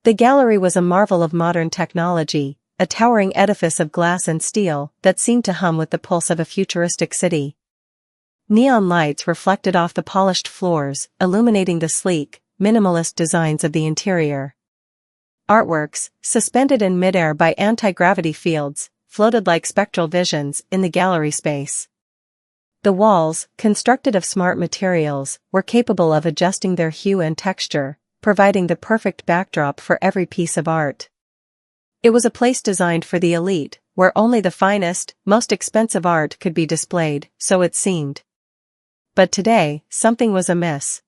The gallery was a marvel of modern technology, a towering edifice of glass and steel that seemed to hum with the pulse of a futuristic city. Neon lights reflected off the polished floors, illuminating the sleek, minimalist designs of the interior. Artworks, suspended in midair by anti-gravity fields, floated like spectral visions in the gallery space. The walls, constructed of smart materials, were capable of adjusting their hue and texture, providing the perfect backdrop for every piece of art. It was a place designed for the elite, where only the finest, most expensive art could be displayed, so it seemed. But today, something was amiss.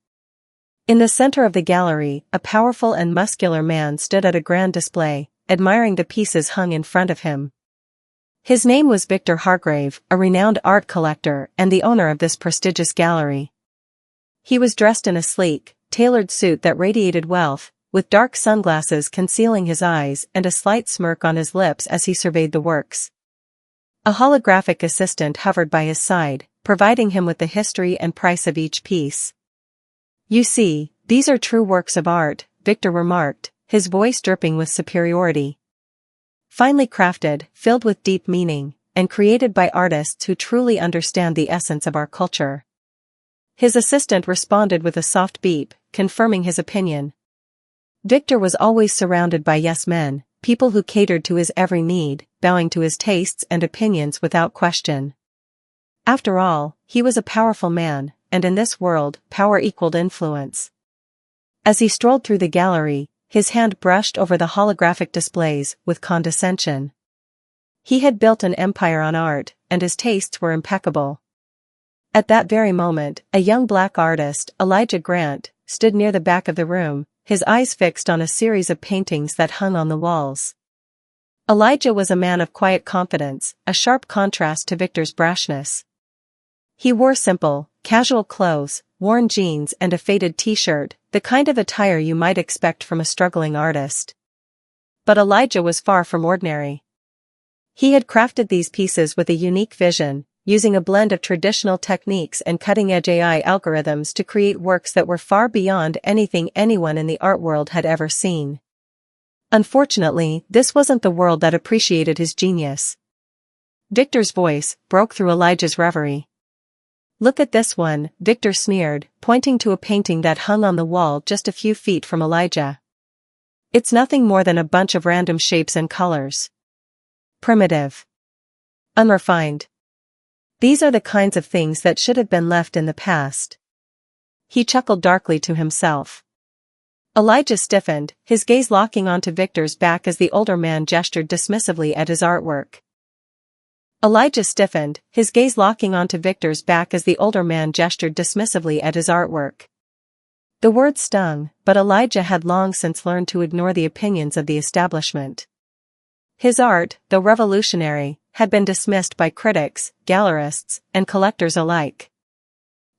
In the center of the gallery, a powerful and muscular man stood at a grand display, admiring the pieces hung in front of him. His name was Victor Hargrave, a renowned art collector and the owner of this prestigious gallery. He was dressed in a sleek, tailored suit that radiated wealth, with dark sunglasses concealing his eyes and a slight smirk on his lips as he surveyed the works. A holographic assistant hovered by his side, providing him with the history and price of each piece. "You see, these are true works of art," Victor remarked, his voice dripping with superiority. "Finely crafted, filled with deep meaning, and created by artists who truly understand the essence of our culture." His assistant responded with a soft beep, confirming his opinion. Victor was always surrounded by yes men, people who catered to his every need, bowing to his tastes and opinions without question. After all, he was a powerful man, and in this world, power equaled influence. As he strolled through the gallery, his hand brushed over the holographic displays with condescension. He had built an empire on art, and his tastes were impeccable. At that very moment, a young black artist, Elijah Grant, stood near the back of the room, his eyes fixed on a series of paintings that hung on the walls. Elijah was a man of quiet confidence, a sharp contrast to Victor's brashness. He wore simple, casual clothes, worn jeans and a faded t-shirt, the kind of attire you might expect from a struggling artist. But Elijah was far from ordinary. He had crafted these pieces with a unique vision, using a blend of traditional techniques and cutting-edge AI algorithms to create works that were far beyond anything anyone in the art world had ever seen. Unfortunately, this wasn't the world that appreciated his genius. Victor's voice broke through Elijah's reverie. "Look at this one," Victor sneered, pointing to a painting that hung on the wall just a few feet from Elijah. "It's nothing more than a bunch of random shapes and colors. Primitive. Unrefined. These are the kinds of things that should have been left in the past." He chuckled darkly to himself. Elijah stiffened, his gaze locking onto Victor's back as the older man gestured dismissively at his artwork. Elijah stiffened, his gaze locking onto Victor's back as the older man gestured dismissively at his artwork. The word stung, but Elijah had long since learned to ignore the opinions of the establishment. His art, though revolutionary, had been dismissed by critics, gallerists, and collectors alike.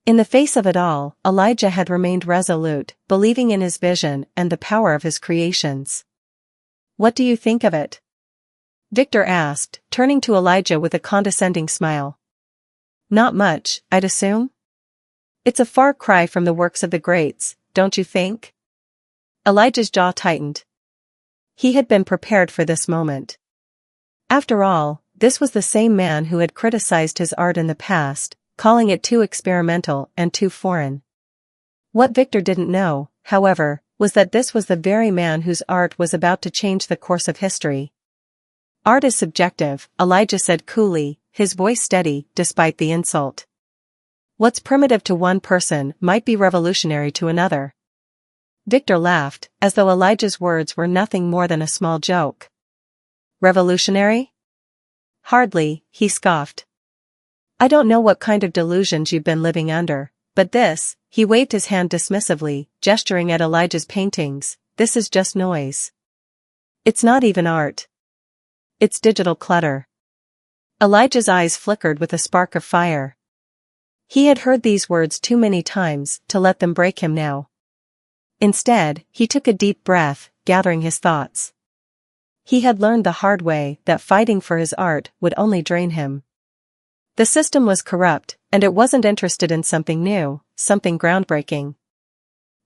In the face of it all, Elijah had remained resolute, believing in his vision and the power of his creations. "What do you think of it?" Victor asked, turning to Elijah with a condescending smile. "Not much, I'd assume? It's a far cry from the works of the greats, don't you think?" Elijah's jaw tightened. He had been prepared for this moment. After all, this was the same man who had criticized his art in the past, calling it too experimental and too foreign. What Victor didn't know, however, was that this was the very man whose art was about to change the course of history. "Art is subjective," Elijah said coolly, his voice steady, despite the insult. "What's primitive to one person might be revolutionary to another." Victor laughed, as though Elijah's words were nothing more than a small joke. "Revolutionary? Hardly," he scoffed. "I don't know what kind of delusions you've been living under, but this," he waved his hand dismissively, gesturing at Elijah's paintings, "this is just noise. It's not even art. It's digital clutter." Elijah's eyes flickered with a spark of fire. He had heard these words too many times to let them break him now. Instead, he took a deep breath, gathering his thoughts. He had learned the hard way that fighting for his art would only drain him. The system was corrupt, and it wasn't interested in something new, something groundbreaking.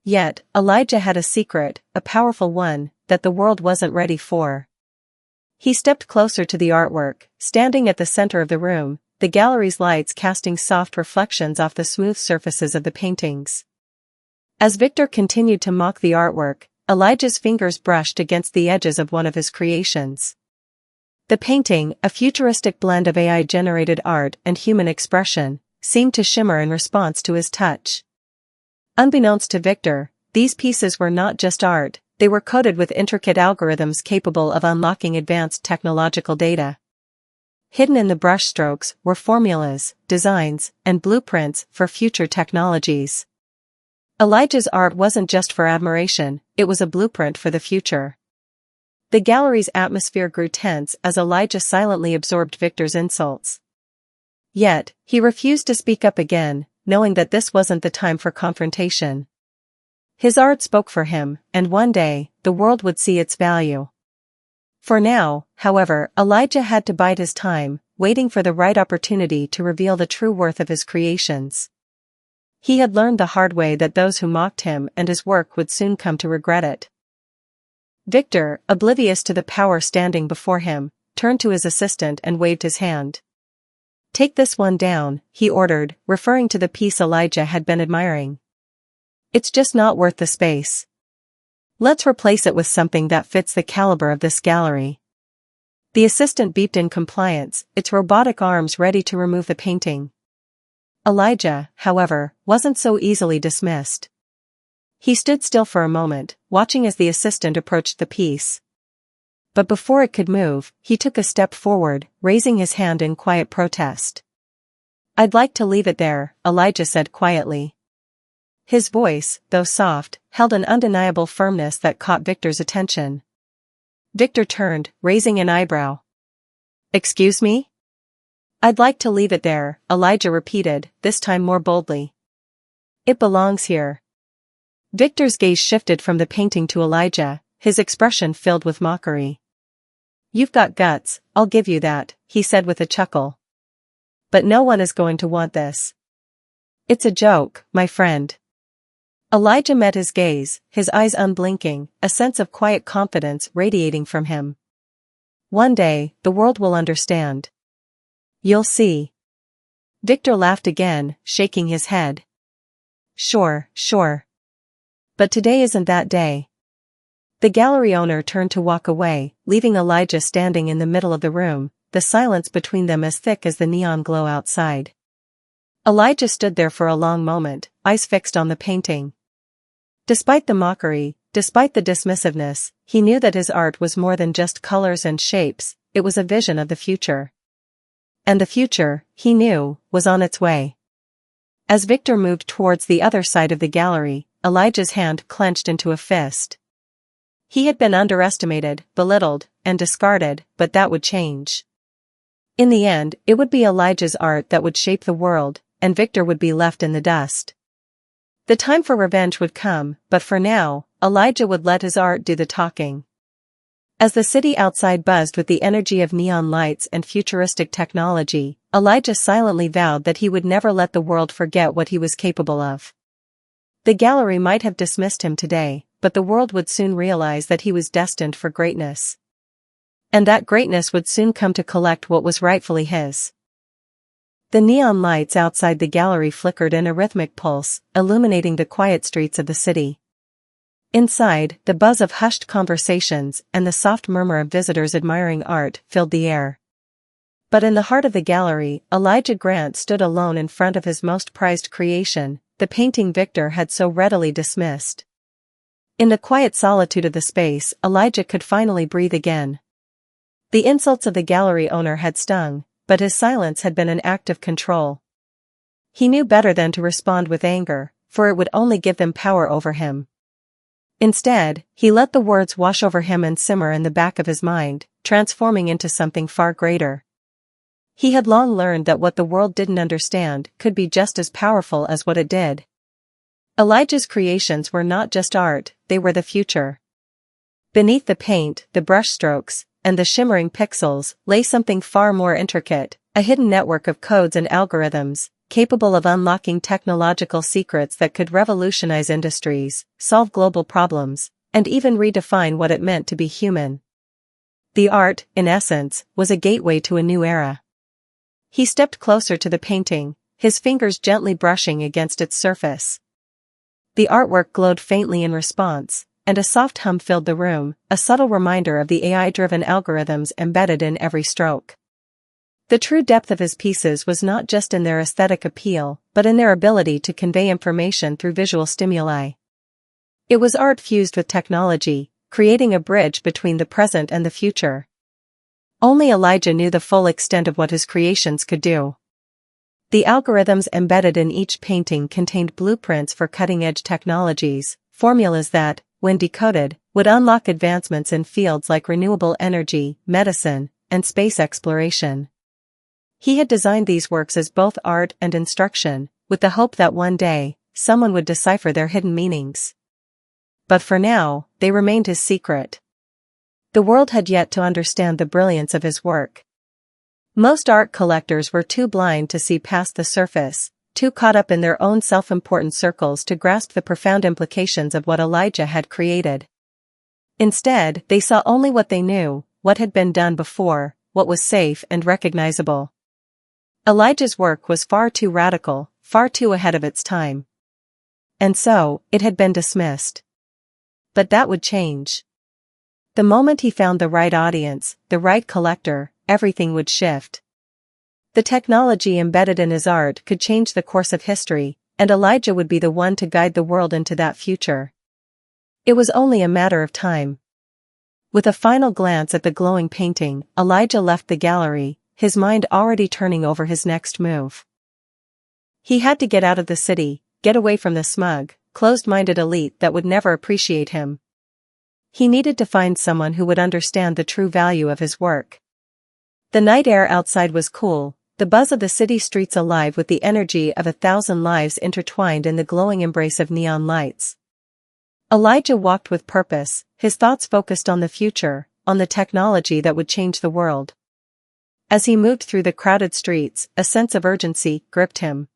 Yet, Elijah had a secret, a powerful one, that the world wasn't ready for. He stepped closer to the artwork, standing at the center of the room, the gallery's lights casting soft reflections off the smooth surfaces of the paintings. As Victor continued to mock the artwork, Elijah's fingers brushed against the edges of one of his creations. The painting, a futuristic blend of AI-generated art and human expression, seemed to shimmer in response to his touch. Unbeknownst to Victor, these pieces were not just art, they were coded with intricate algorithms capable of unlocking advanced technological data. Hidden in the brushstrokes were formulas, designs, and blueprints for future technologies. Elijah's art wasn't just for admiration, it was a blueprint for the future. The gallery's atmosphere grew tense as Elijah silently absorbed Victor's insults. Yet, he refused to speak up again, knowing that this wasn't the time for confrontation. His art spoke for him, and one day, the world would see its value. For now, however, Elijah had to bide his time, waiting for the right opportunity to reveal the true worth of his creations. He had learned the hard way that those who mocked him and his work would soon come to regret it. Victor, oblivious to the power standing before him, turned to his assistant and waved his hand. "Take this one down," he ordered, referring to the piece Elijah had been admiring. "It's just not worth the space. Let's replace it with something that fits the caliber of this gallery." The assistant beeped in compliance, its robotic arms ready to remove the painting. Elijah, however, wasn't so easily dismissed. He stood still for a moment, watching as the assistant approached the piece. But before it could move, he took a step forward, raising his hand in quiet protest. "I'd like to leave it there," Elijah said quietly. His voice, though soft, held an undeniable firmness that caught Victor's attention. Victor turned, raising an eyebrow. "Excuse me?" "I'd like to leave it there," Elijah repeated, this time more boldly. "It belongs here." Victor's gaze shifted from the painting to Elijah, his expression filled with mockery. "You've got guts, I'll give you that," he said with a chuckle. "But no one is going to want this." "It's a joke, my friend." Elijah met his gaze, his eyes unblinking, a sense of quiet confidence radiating from him. "One day, the world will understand. You'll see." Victor laughed again, shaking his head. Sure. But today isn't that day." The gallery owner turned to walk away, leaving Elijah standing in the middle of the room, the silence between them as thick as the neon glow outside. Elijah stood there for a long moment, eyes fixed on the painting. Despite the mockery, despite the dismissiveness, he knew that his art was more than just colors and shapes, it was a vision of the future. And the future, he knew, was on its way. As Victor moved towards the other side of the gallery, Elijah's hand clenched into a fist. He had been underestimated, belittled, and discarded, but that would change. In the end, it would be Elijah's art that would shape the world, and Victor would be left in the dust. The time for revenge would come, but for now, Elijah would let his art do the talking. As the city outside buzzed with the energy of neon lights and futuristic technology, Elijah silently vowed that he would never let the world forget what he was capable of. The gallery might have dismissed him today, but the world would soon realize that he was destined for greatness. And that greatness would soon come to collect what was rightfully his. The neon lights outside the gallery flickered in a rhythmic pulse, illuminating the quiet streets of the city. Inside, the buzz of hushed conversations and the soft murmur of visitors admiring art filled the air. But in the heart of the gallery, Elijah Grant stood alone in front of his most prized creation, the painting Victor had so readily dismissed. In the quiet solitude of the space, Elijah could finally breathe again. The insults of the gallery owner had stung, but his silence had been an act of control. He knew better than to respond with anger, for it would only give them power over him. Instead, he let the words wash over him and simmer in the back of his mind, transforming into something far greater. He had long learned that what the world didn't understand could be just as powerful as what it did. Elijah's creations were not just art, they were the future. Beneath the paint, the brushstrokes, and the shimmering pixels lay something far more intricate, a hidden network of codes and algorithms, capable of unlocking technological secrets that could revolutionize industries, solve global problems, and even redefine what it meant to be human. The art, in essence, was a gateway to a new era. He stepped closer to the painting, his fingers gently brushing against its surface. The artwork glowed faintly in response, and a soft hum filled the room, a subtle reminder of the AI-driven algorithms embedded in every stroke. The true depth of his pieces was not just in their aesthetic appeal, but in their ability to convey information through visual stimuli. It was art fused with technology, creating a bridge between the present and the future. Only Elijah knew the full extent of what his creations could do. The algorithms embedded in each painting contained blueprints for cutting-edge technologies, formulas that, when decoded, would unlock advancements in fields like renewable energy, medicine, and space exploration. He had designed these works as both art and instruction, with the hope that one day, someone would decipher their hidden meanings. But for now, they remained his secret. The world had yet to understand the brilliance of his work. Most art collectors were too blind to see past the surface, too caught up in their own self-important circles to grasp the profound implications of what Elijah had created. Instead, they saw only what they knew, what had been done before, what was safe and recognizable. Elijah's work was far too radical, far too ahead of its time. And so, it had been dismissed. But that would change. The moment he found the right audience, the right collector, everything would shift. The technology embedded in his art could change the course of history, and Elijah would be the one to guide the world into that future. It was only a matter of time. With a final glance at the glowing painting, Elijah left the gallery, his mind already turning over his next move. He had to get out of the city, get away from the smug, closed-minded elite that would never appreciate him. He needed to find someone who would understand the true value of his work. The night air outside was cool, the buzz of the city streets alive with the energy of 1,000 lives intertwined in the glowing embrace of neon lights. Elijah walked with purpose, his thoughts focused on the future, on the technology that would change the world. As he moved through the crowded streets, a sense of urgency gripped him.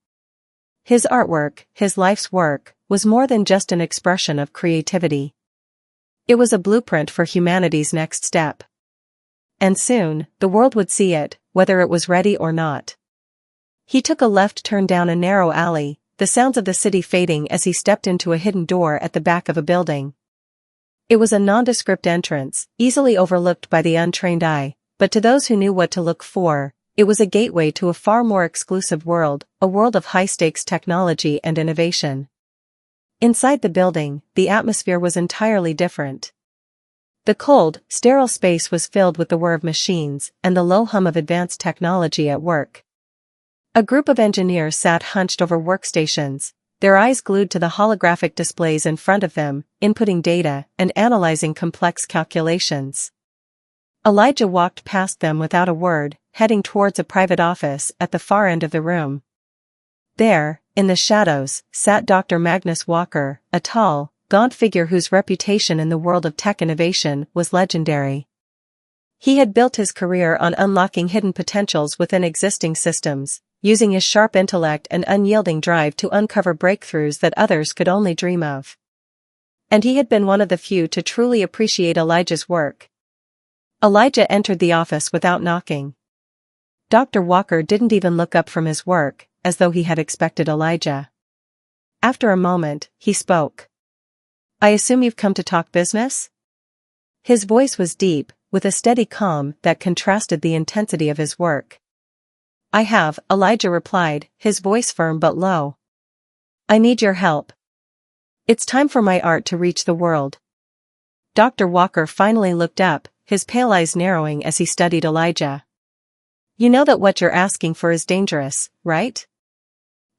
His artwork, his life's work, was more than just an expression of creativity. It was a blueprint for humanity's next step. And soon, the world would see it, whether it was ready or not. He took a left turn down a narrow alley, the sounds of the city fading as he stepped into a hidden door at the back of a building. It was a nondescript entrance, easily overlooked by the untrained eye, but to those who knew what to look for, it was a gateway to a far more exclusive world, a world of high-stakes technology and innovation. Inside the building, the atmosphere was entirely different. The cold, sterile space was filled with the whir of machines and the low hum of advanced technology at work. A group of engineers sat hunched over workstations, their eyes glued to the holographic displays in front of them, inputting data and analyzing complex calculations. Elijah walked past them without a word, heading towards a private office at the far end of the room. There, in the shadows, sat Dr. Magnus Walker, a tall, gaunt figure whose reputation in the world of tech innovation was legendary. He had built his career on unlocking hidden potentials within existing systems, using his sharp intellect and unyielding drive to uncover breakthroughs that others could only dream of. And he had been one of the few to truly appreciate Elijah's work. Elijah entered the office without knocking. Dr. Walker didn't even look up from his work, as though he had expected Elijah. After a moment, he spoke. "I assume you've come to talk business?" His voice was deep, with a steady calm that contrasted the intensity of his work. "I have," Elijah replied, his voice firm but low. "I need your help. It's time for my art to reach the world." Dr. Walker finally looked up, his pale eyes narrowing as he studied Elijah. "You know that what you're asking for is dangerous, right?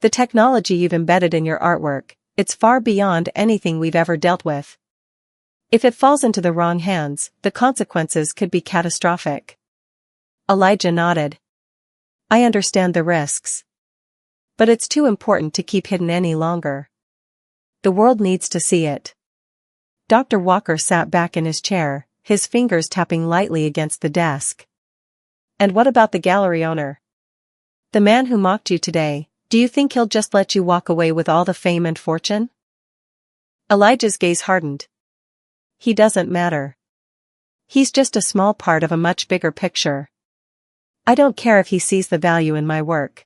The technology you've embedded in your artwork, it's far beyond anything we've ever dealt with. If it falls into the wrong hands, the consequences could be catastrophic." Elijah nodded. "I understand the risks. But it's too important to keep hidden any longer. The world needs to see it." Dr. Walker sat back in his chair, his fingers tapping lightly against the desk. "And what about the gallery owner? The man who mocked you today, do you think he'll just let you walk away with all the fame and fortune?" Elijah's gaze hardened. he doesn't matter. He's just a small part of a much bigger picture. I don't care if he sees the value in my work.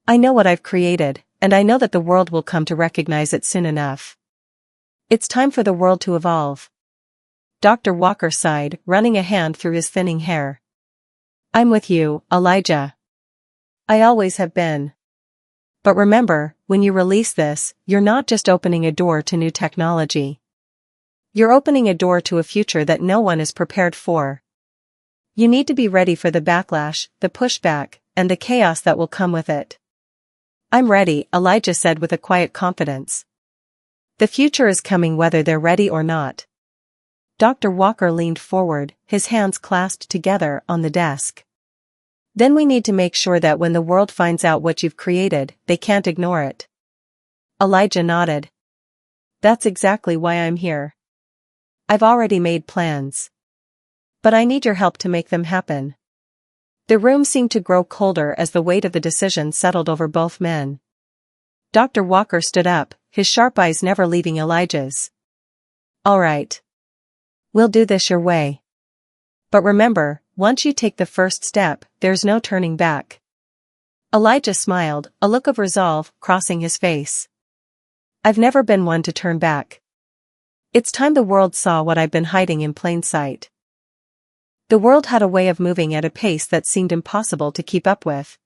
I know what I've created, and I know that the world will come to recognize it soon enough. It's time for the world to evolve. Dr. Walker sighed, running a hand through his thinning hair. I'm with you, Elijah. I always have been. But remember, when you release this, you're not just opening a door to new technology. You're opening a door to a future that no one is prepared for. You need to be ready for the backlash, the pushback, and the chaos that will come with it. I'm ready, Elijah said with a quiet confidence. The future is coming whether they're ready or not. Dr. Walker leaned forward, his hands clasped together on the desk. Then we need to make sure that when the world finds out what you've created, they can't ignore it. Elijah nodded. That's exactly why I'm here. I've already made plans. But I need your help to make them happen. The room seemed to grow colder as the weight of the decision settled over both men. Dr. Walker stood up, his sharp eyes never leaving Elijah's. All right. We'll do this your way. But remember, once you take the first step, there's no turning back. Elijah smiled, a look of resolve crossing his face. I've never been one to turn back. It's time the world saw what I've been hiding in plain sight. The world had a way of moving at a pace that seemed impossible to keep up with.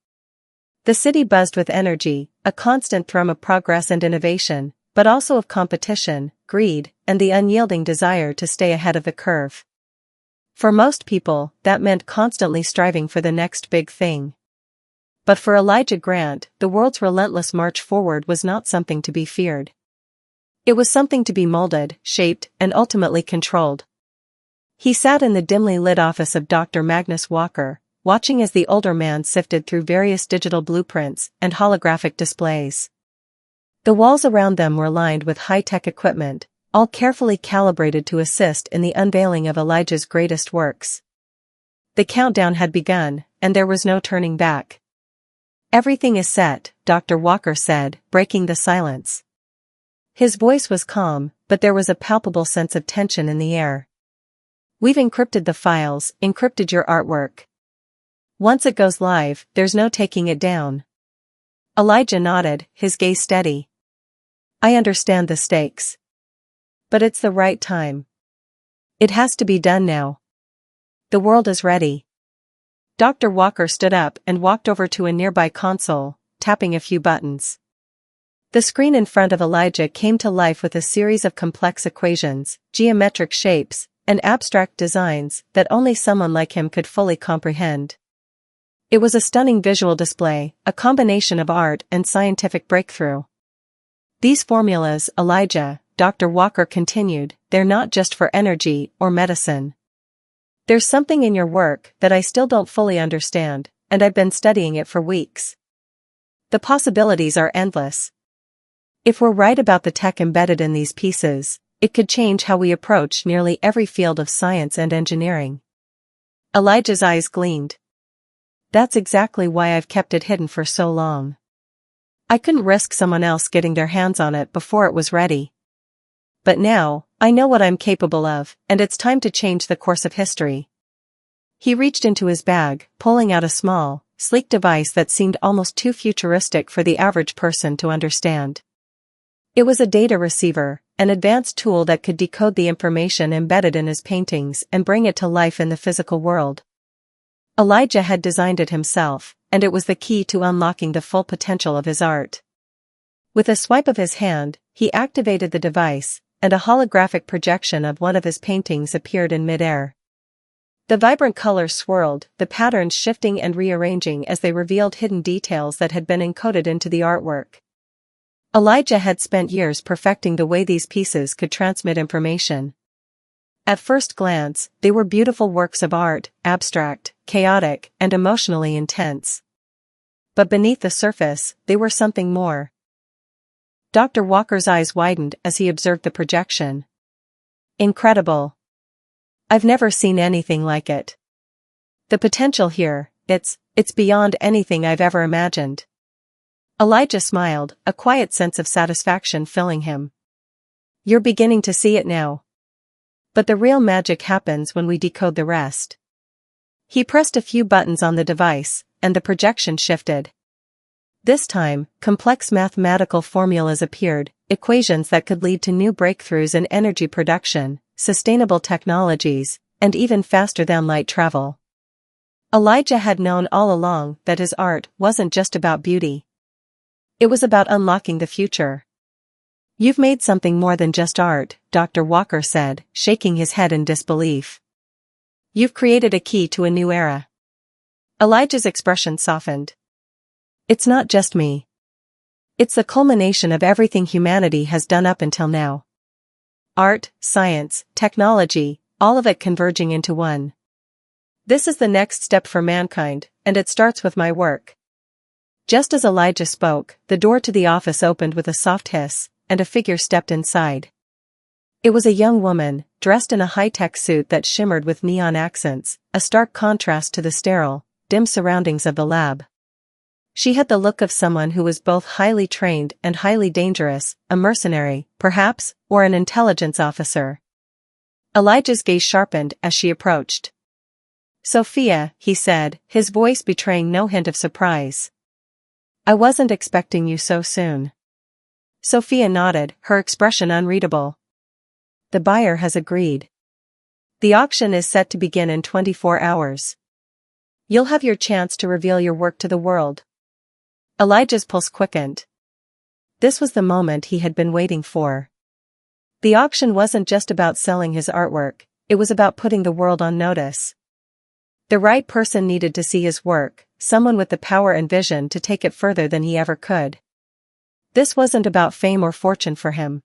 The city buzzed with energy, a constant thrum of progress and innovation, but also of competition, greed, and the unyielding desire to stay ahead of the curve. For most people, that meant constantly striving for the next big thing. But for Elijah Grant, the world's relentless march forward was not something to be feared. It was something to be molded, shaped, and ultimately controlled. He sat in the dimly lit office of Dr. Magnus Walker, watching as the older man sifted through various digital blueprints and holographic displays. The walls around them were lined with high-tech equipment, all carefully calibrated to assist in the unveiling of Elijah's greatest works. The countdown had begun, and there was no turning back. Everything is set, Dr. Walker said, breaking the silence. His voice was calm, but there was a palpable sense of tension in the air. We've encrypted the files, encrypted your artwork. Once it goes live, there's no taking it down. Elijah nodded, his gaze steady. I understand the stakes. But it's the right time. It has to be done now. The world is ready. Dr. Walker stood up and walked over to a nearby console, tapping a few buttons. The screen in front of Elijah came to life with a series of complex equations, geometric shapes, and abstract designs that only someone like him could fully comprehend. It was a stunning visual display, a combination of art and scientific breakthrough. These formulas, Elijah, Dr. Walker continued, they're not just for energy or medicine. There's something in your work that I still don't fully understand, and I've been studying it for weeks. The possibilities are endless. If we're right about the tech embedded in these pieces, it could change how we approach nearly every field of science and engineering. Elijah's eyes gleamed. That's exactly why I've kept it hidden for so long. I couldn't risk someone else getting their hands on it before it was ready. But now, I know what I'm capable of, and it's time to change the course of history. He reached into his bag, pulling out a small, sleek device that seemed almost too futuristic for the average person to understand. It was a data receiver, an advanced tool that could decode the information embedded in his paintings and bring it to life in the physical world. Elijah had designed it himself, and it was the key to unlocking the full potential of his art. With a swipe of his hand, he activated the device, and a holographic projection of one of his paintings appeared in midair. The vibrant colors swirled, the patterns shifting and rearranging as they revealed hidden details that had been encoded into the artwork. Elijah had spent years perfecting the way these pieces could transmit information. At first glance, they were beautiful works of art, abstract, chaotic, and emotionally intense. But beneath the surface, they were something more. Dr. Walker's eyes widened as he observed the projection. Incredible. I've never seen anything like it. The potential here, it's beyond anything I've ever imagined. Elijah smiled, a quiet sense of satisfaction filling him. You're beginning to see it now. But the real magic happens when we decode the rest. He pressed a few buttons on the device, and the projection shifted. This time, complex mathematical formulas appeared, equations that could lead to new breakthroughs in energy production, sustainable technologies, and even faster-than-light travel. Elijah had known all along that his art wasn't just about beauty. It was about unlocking the future. "You've made something more than just art," Dr. Walker said, shaking his head in disbelief. "You've created a key to a new era." Elijah's expression softened. "It's not just me. It's the culmination of everything humanity has done up until now. Art, science, technology, all of it converging into one. This is the next step for mankind, and it starts with my work." Just as Elijah spoke, the door to the office opened with a soft hiss, and a figure stepped inside. It was a young woman, dressed in a high-tech suit that shimmered with neon accents, a stark contrast to the sterile, dim surroundings of the lab. She had the look of someone who was both highly trained and highly dangerous, a mercenary, perhaps, or an intelligence officer. Elijah's gaze sharpened as she approached. "Sophia," he said, his voice betraying no hint of surprise. "I wasn't expecting you so soon." Sophia nodded, her expression unreadable. "The buyer has agreed. The auction is set to begin in 24 hours. You'll have your chance to reveal your work to the world." Elijah's pulse quickened. This was the moment he had been waiting for. The auction wasn't just about selling his artwork, it was about putting the world on notice. The right person needed to see his work, someone with the power and vision to take it further than he ever could. This wasn't about fame or fortune for him.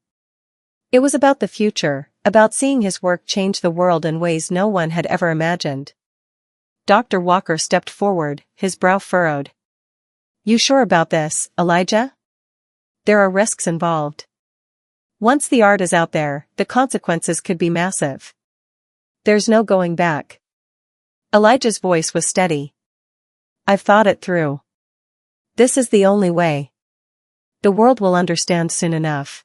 It was about the future, about seeing his work change the world in ways no one had ever imagined. Dr. Walker stepped forward, his brow furrowed. "You sure about this, Elijah? There are risks involved. Once the art is out there, the consequences could be massive. There's no going back." Elijah's voice was steady. "I've thought it through. This is the only way. The world will understand soon enough."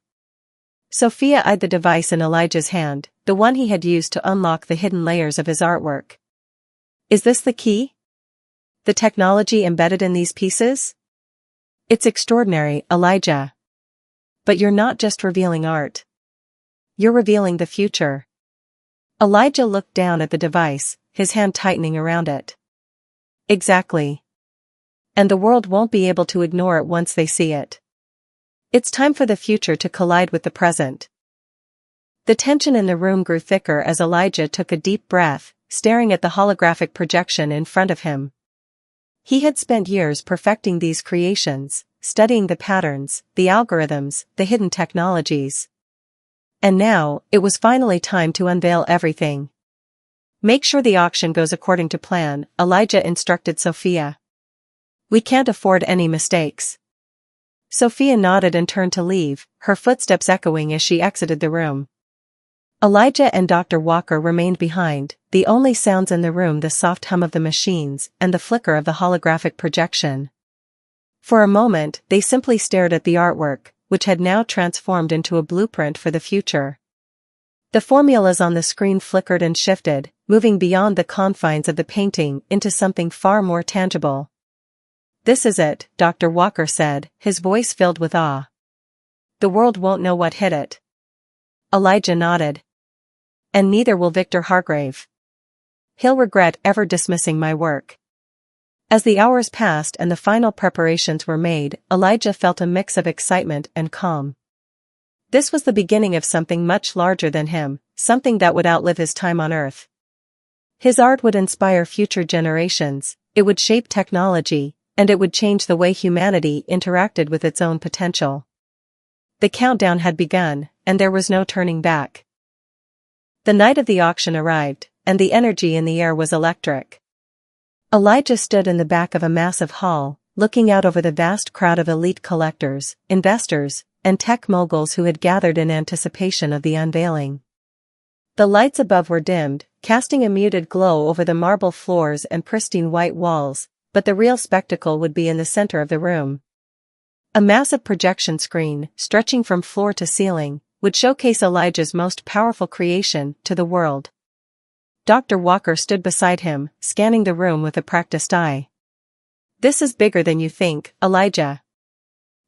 Sophia eyed the device in Elijah's hand, the one he had used to unlock the hidden layers of his artwork. "Is this the key? The technology embedded in these pieces? It's extraordinary, Elijah. But you're not just revealing art. You're revealing the future." Elijah looked down at the device, his hand tightening around it. "Exactly. And the world won't be able to ignore it once they see it. It's time for the future to collide with the present." The tension in the room grew thicker as Elijah took a deep breath, staring at the holographic projection in front of him. He had spent years perfecting these creations, studying the patterns, the algorithms, the hidden technologies. And now, it was finally time to unveil everything. "Make sure the auction goes according to plan," Elijah instructed Sophia. "We can't afford any mistakes." Sophia nodded and turned to leave, her footsteps echoing as she exited the room. Elijah and Dr. Walker remained behind, the only sounds in the room the soft hum of the machines and the flicker of the holographic projection. For a moment, they simply stared at the artwork, which had now transformed into a blueprint for the future. The formulas on the screen flickered and shifted, moving beyond the confines of the painting into something far more tangible. "This is it," Dr. Walker said, his voice filled with awe. "The world won't know what hit it." Elijah nodded. "And neither will Victor Hargrave. He'll regret ever dismissing my work." As the hours passed and the final preparations were made, Elijah felt a mix of excitement and calm. This was the beginning of something much larger than him, something that would outlive his time on Earth. His art would inspire future generations, it would shape technology, and it would change the way humanity interacted with its own potential. The countdown had begun, and there was no turning back. The night of the auction arrived, and the energy in the air was electric. Elijah stood in the back of a massive hall, looking out over the vast crowd of elite collectors, investors, and tech moguls who had gathered in anticipation of the unveiling. The lights above were dimmed, casting a muted glow over the marble floors and pristine white walls, but the real spectacle would be in the center of the room. A massive projection screen, stretching from floor to ceiling, would showcase Elijah's most powerful creation to the world. Dr. Walker stood beside him, scanning the room with a practiced eye. "This is bigger than you think, Elijah.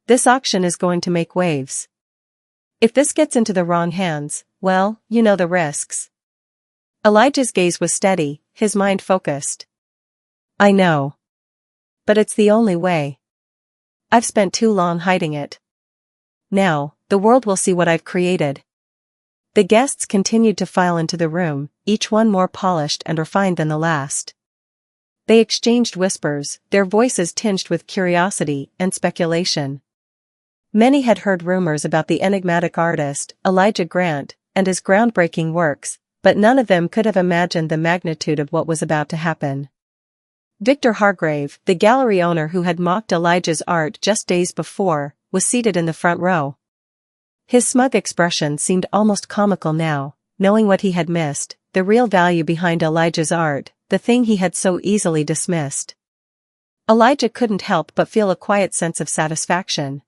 This auction is going to make waves. If this gets into the wrong hands, well, you know the risks." Elijah's gaze was steady, his mind focused. "I know. But it's the only way. I've spent too long hiding it. Now, the world will see what I've created." The guests continued to file into the room, each one more polished and refined than the last. They exchanged whispers, their voices tinged with curiosity and speculation. Many had heard rumors about the enigmatic artist, Elijah Grant, and his groundbreaking works, but none of them could have imagined the magnitude of what was about to happen. Victor Hargrave, the gallery owner who had mocked Elijah's art just days before, was seated in the front row. His smug expression seemed almost comical now, knowing what he had missed, the real value behind Elijah's art, the thing he had so easily dismissed. Elijah couldn't help but feel a quiet sense of satisfaction.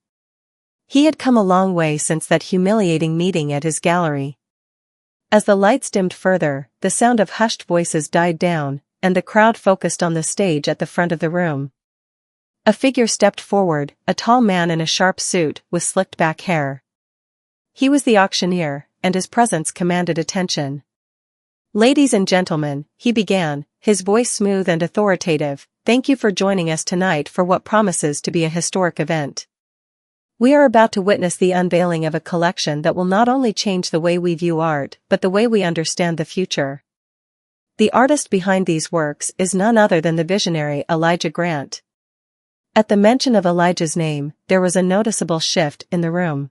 He had come a long way since that humiliating meeting at his gallery. As the lights dimmed further, the sound of hushed voices died down, and the crowd focused on the stage at the front of the room. A figure stepped forward, a tall man in a sharp suit with slicked back hair. He was the auctioneer, and his presence commanded attention. "Ladies and gentlemen," he began, his voice smooth and authoritative, "thank you for joining us tonight for what promises to be a historic event. We are about to witness the unveiling of a collection that will not only change the way we view art, but the way we understand the future. The artist behind these works is none other than the visionary Elijah Grant." At the mention of Elijah's name, there was a noticeable shift in the room.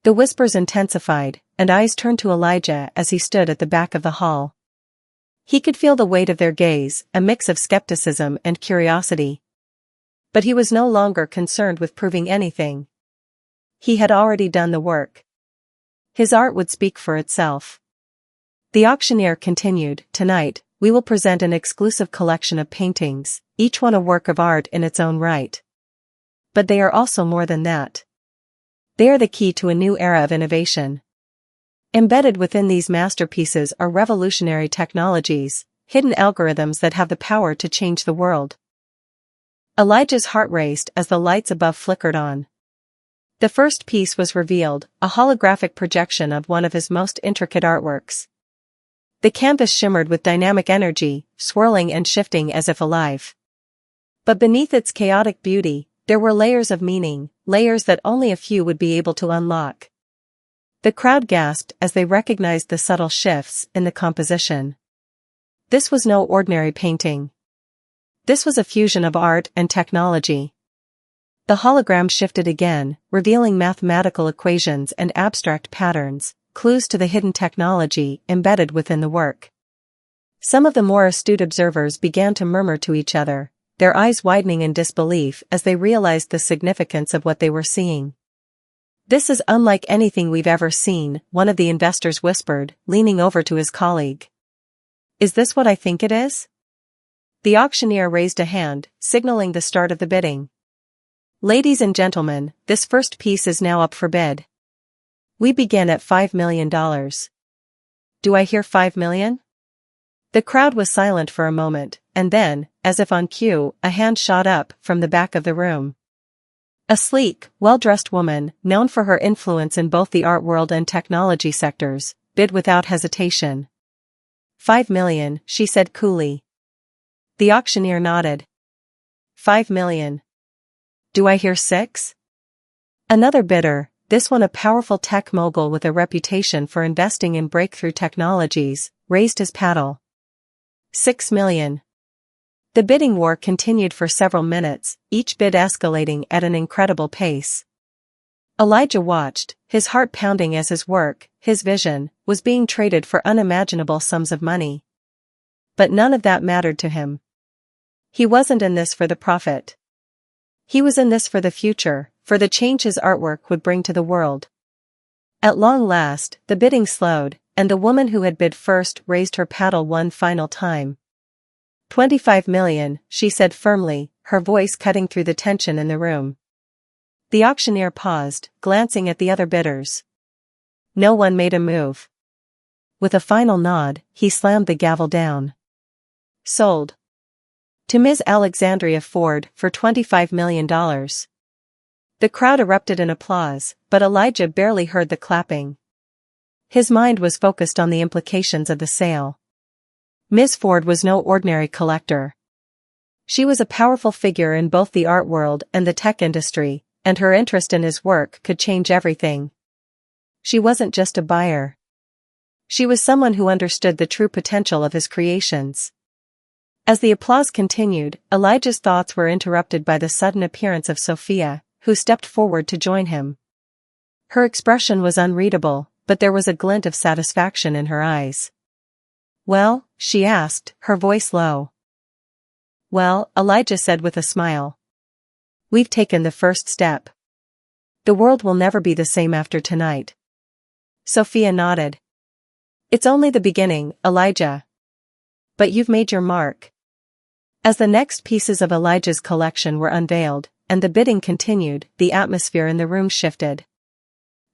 The whispers intensified, and eyes turned to Elijah as he stood at the back of the hall. He could feel the weight of their gaze, a mix of skepticism and curiosity. But he was no longer concerned with proving anything. He had already done the work. His art would speak for itself. The auctioneer continued, "Tonight, we will present an exclusive collection of paintings, each one a work of art in its own right. But they are also more than that. They are the key to a new era of innovation. Embedded within these masterpieces are revolutionary technologies, hidden algorithms that have the power to change the world." Elijah's heart raced as the lights above flickered on. The first piece was revealed, a holographic projection of one of his most intricate artworks. The canvas shimmered with dynamic energy, swirling and shifting as if alive. But beneath its chaotic beauty, there were layers of meaning, layers that only a few would be able to unlock. The crowd gasped as they recognized the subtle shifts in the composition. This was no ordinary painting. This was a fusion of art and technology. The hologram shifted again, revealing mathematical equations and abstract patterns, clues to the hidden technology embedded within the work. Some of the more astute observers began to murmur to each other, their eyes widening in disbelief as they realized the significance of what they were seeing. "This is unlike anything we've ever seen," one of the investors whispered, leaning over to his colleague. "Is this what I think it is?" The auctioneer raised a hand, signaling the start of the bidding. "Ladies and gentlemen, this first piece is now up for bid. We begin at $5 million. Do I hear 5 million? The crowd was silent for a moment, and then, as if on cue, a hand shot up from the back of the room. A sleek, well-dressed woman, known for her influence in both the art world and technology sectors, bid without hesitation. $5 million, she said coolly. The auctioneer nodded. $5 million. Do I hear 6? Another bidder, this one a powerful tech mogul with a reputation for investing in breakthrough technologies, raised his paddle. $6 million. The bidding war continued for several minutes, each bid escalating at an incredible pace. Elijah watched, his heart pounding as his work, his vision, was being traded for unimaginable sums of money. But none of that mattered to him. He wasn't in this for the profit. He was in this for the future, for the change his artwork would bring to the world. At long last, the bidding slowed, and the woman who had bid first raised her paddle one final time. $25 million, she said firmly, her voice cutting through the tension in the room. The auctioneer paused, glancing at the other bidders. No one made a move. With a final nod, he slammed the gavel down. Sold. To Ms. Alexandria Ford for $25 million. The crowd erupted in applause, but Elijah barely heard the clapping. His mind was focused on the implications of the sale. Ms. Ford was no ordinary collector. She was a powerful figure in both the art world and the tech industry, and her interest in his work could change everything. She wasn't just a buyer. She was someone who understood the true potential of his creations. As the applause continued, Elijah's thoughts were interrupted by the sudden appearance of Sophia, who stepped forward to join him. Her expression was unreadable, but there was a glint of satisfaction in her eyes. "Well?" she asked, her voice low. "Well," Elijah said with a smile. "We've taken the first step. The world will never be the same after tonight." Sophia nodded. "It's only the beginning, Elijah. But you've made your mark." As the next pieces of Elijah's collection were unveiled, and the bidding continued, the atmosphere in the room shifted.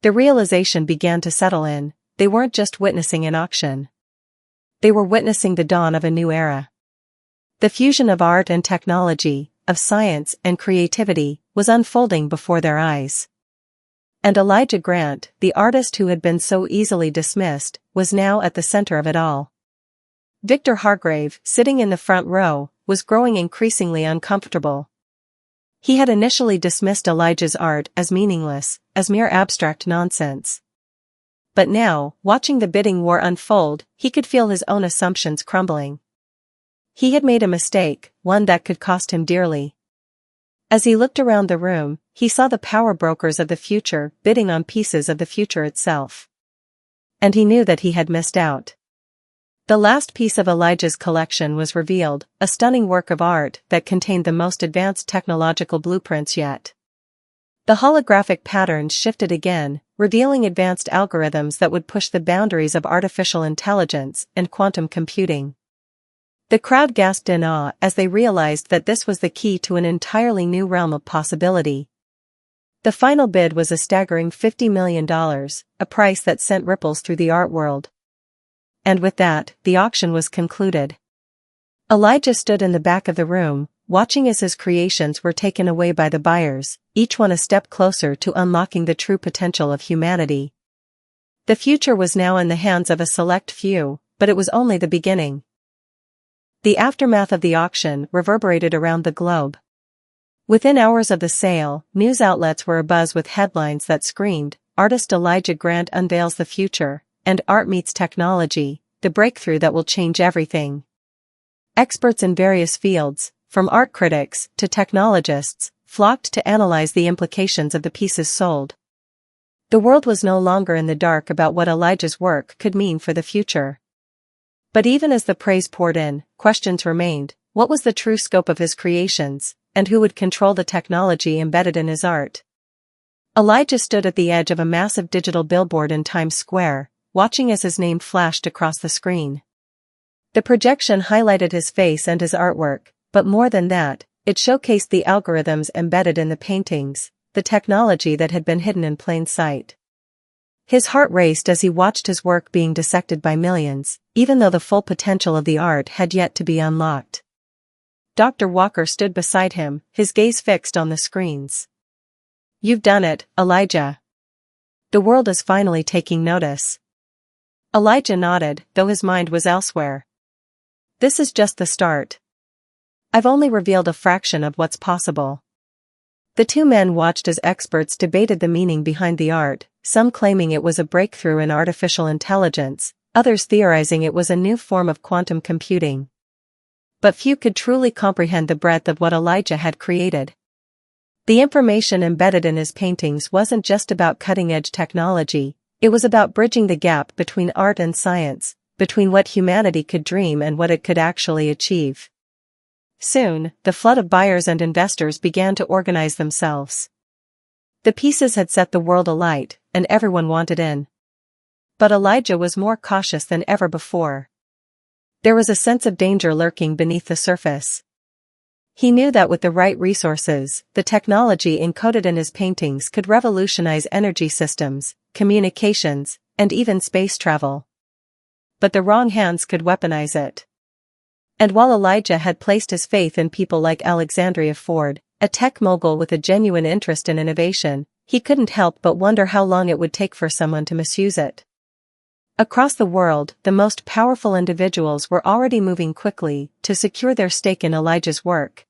The realization began to settle in: they weren't just witnessing an auction. They were witnessing the dawn of a new era. The fusion of art and technology, of science and creativity, was unfolding before their eyes. And Elijah Grant, the artist who had been so easily dismissed, was now at the center of it all. Victor Hargrave, sitting in the front row, was growing increasingly uncomfortable. He had initially dismissed Elijah's art as meaningless, as mere abstract nonsense. But now, watching the bidding war unfold, he could feel his own assumptions crumbling. He had made a mistake, one that could cost him dearly. As he looked around the room, he saw the power brokers of the future bidding on pieces of the future itself. And he knew that he had missed out. The last piece of Elijah's collection was revealed, a stunning work of art that contained the most advanced technological blueprints yet. The holographic patterns shifted again, revealing advanced algorithms that would push the boundaries of artificial intelligence and quantum computing. The crowd gasped in awe as they realized that this was the key to an entirely new realm of possibility. The final bid was a staggering $50 million, a price that sent ripples through the art world. And with that, the auction was concluded. Elijah stood in the back of the room, watching as his creations were taken away by the buyers, each one a step closer to unlocking the true potential of humanity. The future was now in the hands of a select few, but it was only the beginning. The aftermath of the auction reverberated around the globe. Within hours of the sale, news outlets were abuzz with headlines that screamed, "Artist Elijah Grant unveils the future," and "Art meets technology, the breakthrough that will change everything." Experts in various fields, from art critics to technologists, flocked to analyze the implications of the pieces sold. The world was no longer in the dark about what Elijah's work could mean for the future. But even as the praise poured in, questions remained: what was the true scope of his creations, and who would control the technology embedded in his art? Elijah stood at the edge of a massive digital billboard in Times Square, watching as his name flashed across the screen. The projection highlighted his face and his artwork, but more than that, it showcased the algorithms embedded in the paintings, the technology that had been hidden in plain sight. His heart raced as he watched his work being dissected by millions, even though the full potential of the art had yet to be unlocked. Dr. Walker stood beside him, his gaze fixed on the screens. "You've done it, Elijah. The world is finally taking notice." Elijah nodded, though his mind was elsewhere. "This is just the start. I've only revealed a fraction of what's possible." The two men watched as experts debated the meaning behind the art, some claiming it was a breakthrough in artificial intelligence, others theorizing it was a new form of quantum computing. But few could truly comprehend the breadth of what Elijah had created. The information embedded in his paintings wasn't just about cutting-edge technology, it was about bridging the gap between art and science, between what humanity could dream and what it could actually achieve. Soon, the flood of buyers and investors began to organize themselves. The pieces had set the world alight, and everyone wanted in. But Elijah was more cautious than ever before. There was a sense of danger lurking beneath the surface. He knew that with the right resources, the technology encoded in his paintings could revolutionize energy systems, communications, and even space travel. But the wrong hands could weaponize it. And while Elijah had placed his faith in people like Alexandria Ford, a tech mogul with a genuine interest in innovation, he couldn't help but wonder how long it would take for someone to misuse it. Across the world, the most powerful individuals were already moving quickly to secure their stake in Elijah's work.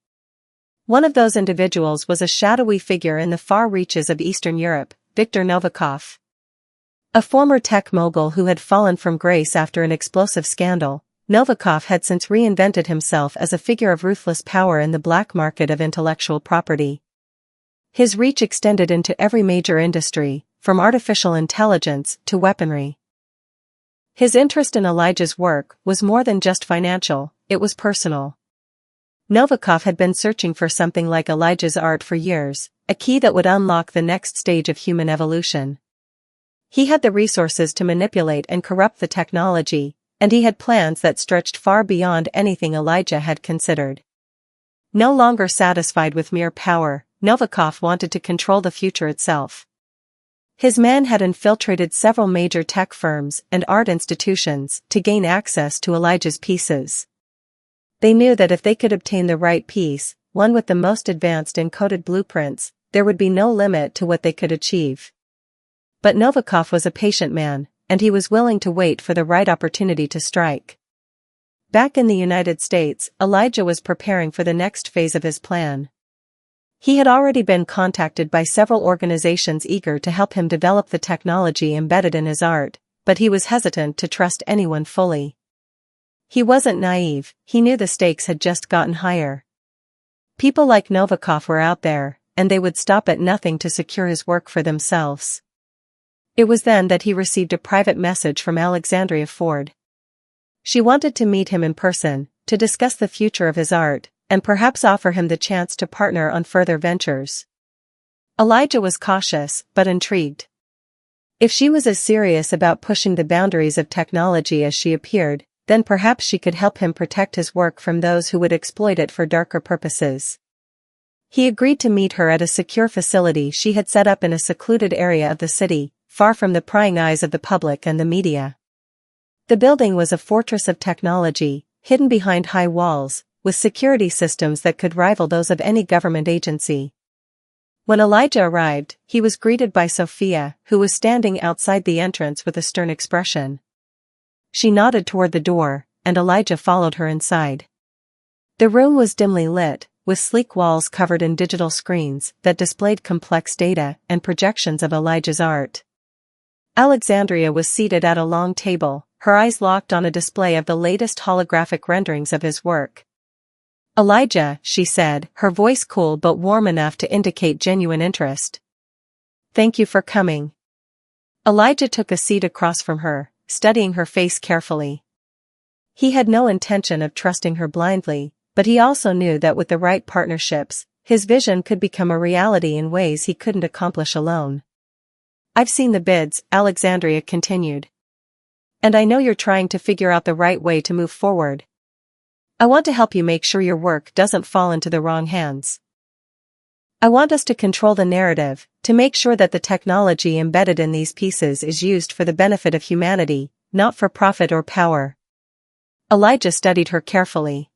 One of those individuals was a shadowy figure in the far reaches of Eastern Europe, Viktor Novikov. A former tech mogul who had fallen from grace after an explosive scandal, Novikov had since reinvented himself as a figure of ruthless power in the black market of intellectual property. His reach extended into every major industry, from artificial intelligence to weaponry. His interest in Elijah's work was more than just financial, it was personal. Novikov had been searching for something like Elijah's art for years, a key that would unlock the next stage of human evolution. He had the resources to manipulate and corrupt the technology, and he had plans that stretched far beyond anything Elijah had considered. No longer satisfied with mere power, Novikov wanted to control the future itself. His men had infiltrated several major tech firms and art institutions to gain access to Elijah's pieces. They knew that if they could obtain the right piece, one with the most advanced encoded blueprints, there would be no limit to what they could achieve. But Novikov was a patient man, and he was willing to wait for the right opportunity to strike. Back in the United States, Elijah was preparing for the next phase of his plan. He had already been contacted by several organizations eager to help him develop the technology embedded in his art, but he was hesitant to trust anyone fully. He wasn't naive, he knew the stakes had just gotten higher. People like Novikov were out there, and they would stop at nothing to secure his work for themselves. It was then that he received a private message from Alexandria Ford. She wanted to meet him in person, to discuss the future of his art, and perhaps offer him the chance to partner on further ventures. Elijah was cautious, but intrigued. If she was as serious about pushing the boundaries of technology as she appeared, then perhaps she could help him protect his work from those who would exploit it for darker purposes. He agreed to meet her at a secure facility she had set up in a secluded area of the city, far from the prying eyes of the public and the media. The building was a fortress of technology, hidden behind high walls, with security systems that could rival those of any government agency. When Elijah arrived, he was greeted by Sophia, who was standing outside the entrance with a stern expression. She nodded toward the door, and Elijah followed her inside. The room was dimly lit, with sleek walls covered in digital screens that displayed complex data and projections of Elijah's art. Alexandria was seated at a long table, her eyes locked on a display of the latest holographic renderings of his work. "Elijah," she said, her voice cool but warm enough to indicate genuine interest. "Thank you for coming." Elijah took a seat across from her, studying her face carefully. He had no intention of trusting her blindly, but he also knew that with the right partnerships, his vision could become a reality in ways he couldn't accomplish alone. "I've seen the bids," Alexandria continued. "And I know you're trying to figure out the right way to move forward. I want to help you make sure your work doesn't fall into the wrong hands. I want us to control the narrative, to make sure that the technology embedded in these pieces is used for the benefit of humanity, not for profit or power." Elijah studied her carefully.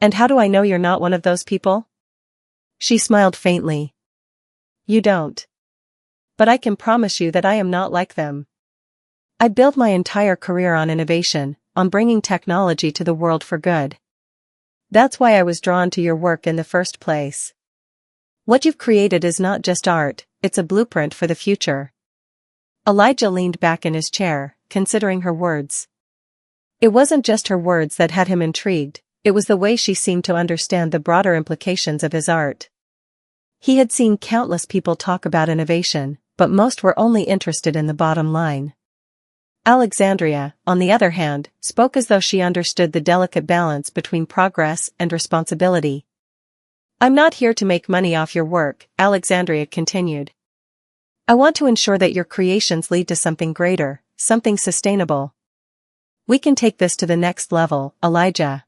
"And how do I know you're not one of those people?" She smiled faintly. "You don't. But I can promise you that I am not like them. I built my entire career on innovation, on bringing technology to the world for good. That's why I was drawn to your work in the first place. What you've created is not just art, it's a blueprint for the future." Elijah leaned back in his chair, considering her words. It wasn't just her words that had him intrigued, it was the way she seemed to understand the broader implications of his art. He had seen countless people talk about innovation, but most were only interested in the bottom line. Alexandria, on the other hand, spoke as though she understood the delicate balance between progress and responsibility. "I'm not here to make money off your work," Alexandria continued. "I want to ensure that your creations lead to something greater, something sustainable. We can take this to the next level, Elijah.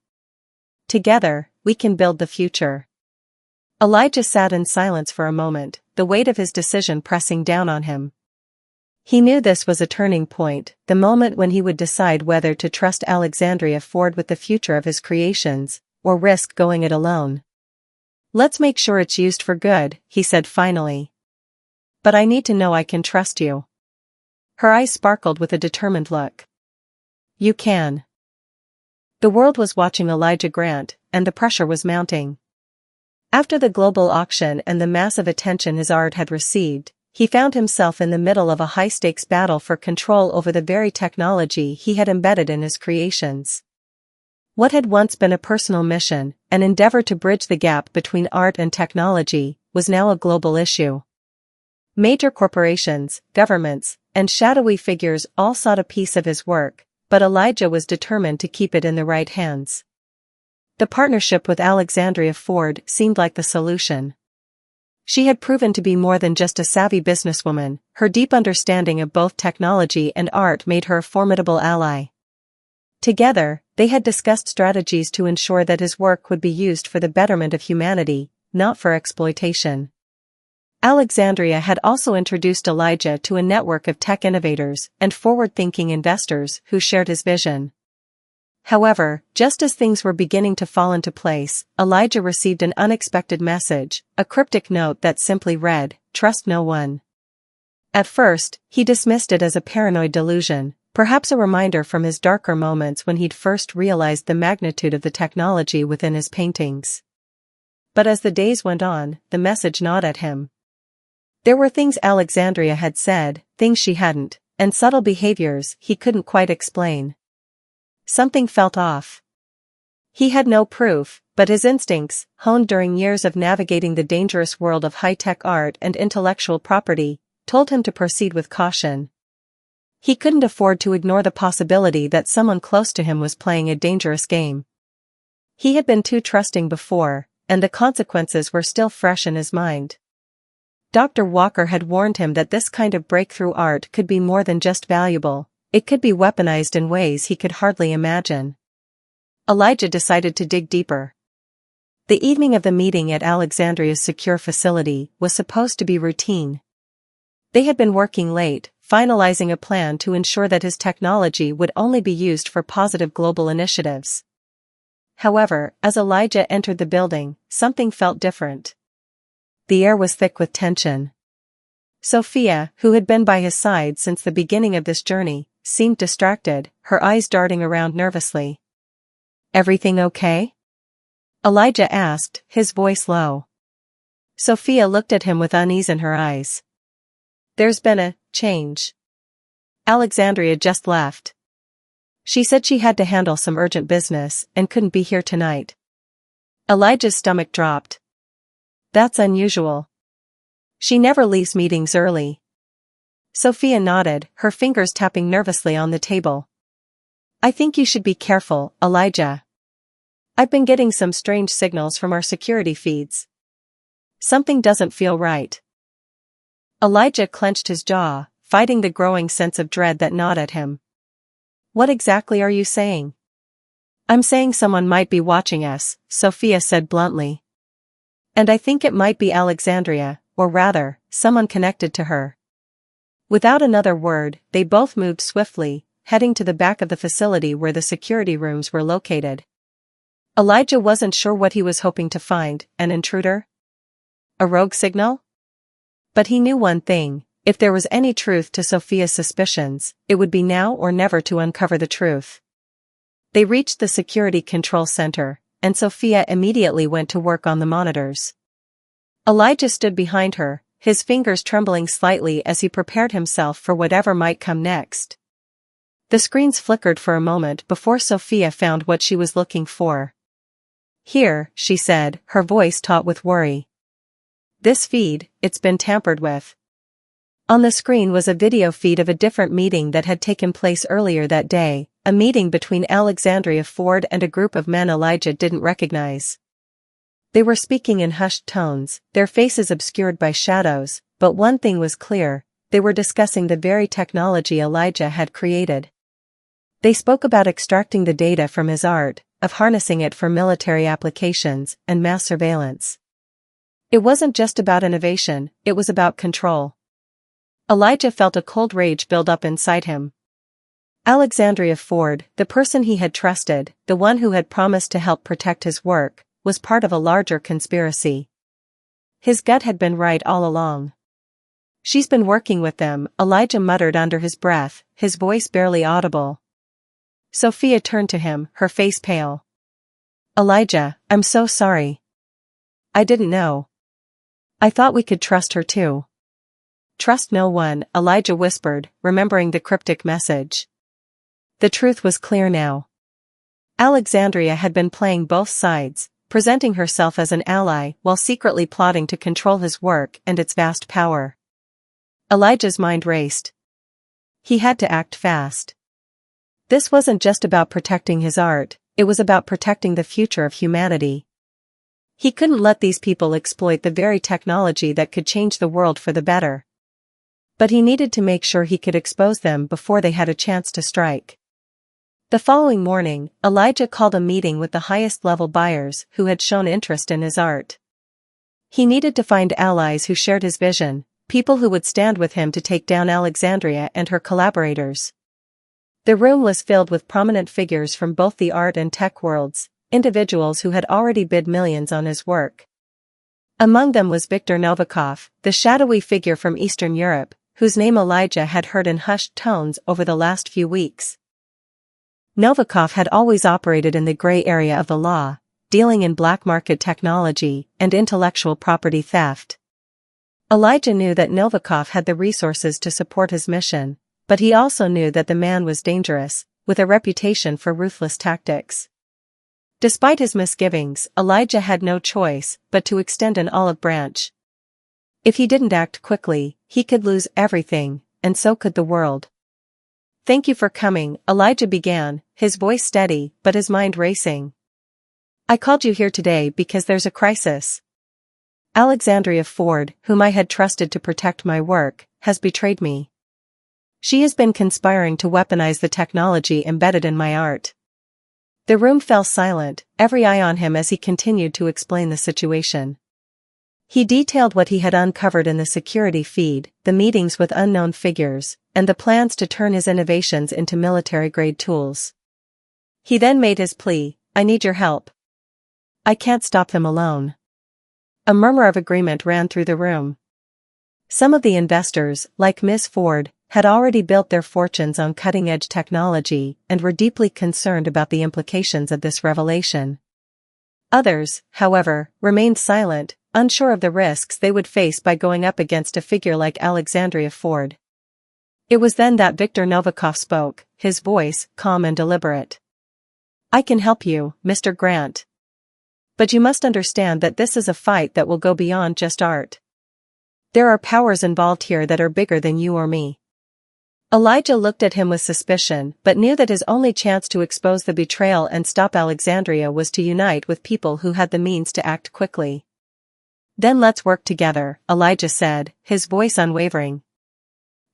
Together, we can build the future." Elijah sat in silence for a moment, the weight of his decision pressing down on him. He knew this was a turning point, the moment when he would decide whether to trust Alexandria Ford with the future of his creations, or risk going it alone. "Let's make sure it's used for good," he said finally. "But I need to know I can trust you." Her eyes sparkled with a determined look. "You can." The world was watching Elijah Grant, and the pressure was mounting. After the global auction and the massive attention his art had received, he found himself in the middle of a high-stakes battle for control over the very technology he had embedded in his creations. What had once been a personal mission, an endeavor to bridge the gap between art and technology, was now a global issue. Major corporations, governments, and shadowy figures all sought a piece of his work, but Elijah was determined to keep it in the right hands. The partnership with Alexandria Ford seemed like the solution. She had proven to be more than just a savvy businesswoman. Her deep understanding of both technology and art made her a formidable ally. Together, they had discussed strategies to ensure that his work would be used for the betterment of humanity, not for exploitation. Alexandria had also introduced Elijah to a network of tech innovators and forward-thinking investors who shared his vision. However, just as things were beginning to fall into place, Elijah received an unexpected message, a cryptic note that simply read, "Trust no one." At first, he dismissed it as a paranoid delusion, perhaps a reminder from his darker moments when he'd first realized the magnitude of the technology within his paintings. But as the days went on, the message gnawed at him. There were things Alexandria had said, things she hadn't, and subtle behaviors he couldn't quite explain. Something felt off. He had no proof, but his instincts, honed during years of navigating the dangerous world of high-tech art and intellectual property, told him to proceed with caution. He couldn't afford to ignore the possibility that someone close to him was playing a dangerous game. He had been too trusting before, and the consequences were still fresh in his mind. Dr. Walker had warned him that this kind of breakthrough art could be more than just valuable. It could be weaponized in ways he could hardly imagine. Elijah decided to dig deeper. The evening of the meeting at Alexandria's secure facility was supposed to be routine. They had been working late, finalizing a plan to ensure that his technology would only be used for positive global initiatives. However, as Elijah entered the building, something felt different. The air was thick with tension. Sophia, who had been by his side since the beginning of this journey, seemed distracted, her eyes darting around nervously. "Everything okay?" Elijah asked, his voice low. Sophia looked at him with unease in her eyes. "There's been a change. Alexandria just left. She said she had to handle some urgent business and couldn't be here tonight." Elijah's stomach dropped. "That's unusual. She never leaves meetings early." Sophia nodded, her fingers tapping nervously on the table. "I think you should be careful, Elijah. I've been getting some strange signals from our security feeds. Something doesn't feel right." Elijah clenched his jaw, fighting the growing sense of dread that gnawed at him. "What exactly are you saying?" "I'm saying someone might be watching us," Sophia said bluntly. "And I think it might be Alexandria, or rather, someone connected to her." Without another word, they both moved swiftly, heading to the back of the facility where the security rooms were located. Elijah wasn't sure what he was hoping to find, an intruder? A rogue signal? But he knew one thing, if there was any truth to Sophia's suspicions, it would be now or never to uncover the truth. They reached the security control center, and Sophia immediately went to work on the monitors. Elijah stood behind her, his fingers trembling slightly as he prepared himself for whatever might come next. The screens flickered for a moment before Sophia found what she was looking for. "Here," she said, her voice taut with worry. "This feed, it's been tampered with." On the screen was a video feed of a different meeting that had taken place earlier that day, a meeting between Alexandria Ford and a group of men Elijah didn't recognize. They were speaking in hushed tones, their faces obscured by shadows, but one thing was clear, they were discussing the very technology Elijah had created. They spoke about extracting the data from his art, of harnessing it for military applications and mass surveillance. It wasn't just about innovation, it was about control. Elijah felt a cold rage build up inside him. Alexandria Ford, the person he had trusted, the one who had promised to help protect his work, was part of a larger conspiracy. His gut had been right all along. She's been working with them, Elijah muttered under his breath, his voice barely audible. Sophia turned to him, her face pale. Elijah, I'm so sorry. I didn't know. I thought we could trust her too. Trust no one, Elijah whispered, remembering the cryptic message. The truth was clear now. Alexandria had been playing both sides, presenting herself as an ally while secretly plotting to control his work and its vast power. Elijah's mind raced. He had to act fast. This wasn't just about protecting his art, it was about protecting the future of humanity. He couldn't let these people exploit the very technology that could change the world for the better. But he needed to make sure he could expose them before they had a chance to strike. The following morning, Elijah called a meeting with the highest-level buyers who had shown interest in his art. He needed to find allies who shared his vision, people who would stand with him to take down Alexandria and her collaborators. The room was filled with prominent figures from both the art and tech worlds, individuals who had already bid millions on his work. Among them was Viktor Novikov, the shadowy figure from Eastern Europe, whose name Elijah had heard in hushed tones over the last few weeks. Novikov had always operated in the gray area of the law, dealing in black market technology and intellectual property theft. Elijah knew that Novikov had the resources to support his mission, but he also knew that the man was dangerous, with a reputation for ruthless tactics. Despite his misgivings, Elijah had no choice but to extend an olive branch. If he didn't act quickly, he could lose everything, and so could the world. Thank you for coming, Elijah began, his voice steady but his mind racing. I called you here today because there's a crisis. Alexandria Ford, whom I had trusted to protect my work, has betrayed me. She has been conspiring to weaponize the technology embedded in my art. The room fell silent, every eye on him as he continued to explain the situation. He detailed what he had uncovered in the security feed, the meetings with unknown figures, and the plans to turn his innovations into military-grade tools. He then made his plea, I need your help. I can't stop them alone. A murmur of agreement ran through the room. Some of the investors, like Ms. Ford, had already built their fortunes on cutting-edge technology and were deeply concerned about the implications of this revelation. Others, however, remained silent, unsure of the risks they would face by going up against a figure like Alexandria Ford. It was then that Viktor Novikov spoke, his voice calm and deliberate. I can help you, Mr. Grant. But you must understand that this is a fight that will go beyond just art. There are powers involved here that are bigger than you or me. Elijah looked at him with suspicion but knew that his only chance to expose the betrayal and stop Alexandria was to unite with people who had the means to act quickly. Then let's work together, Elijah said, his voice unwavering.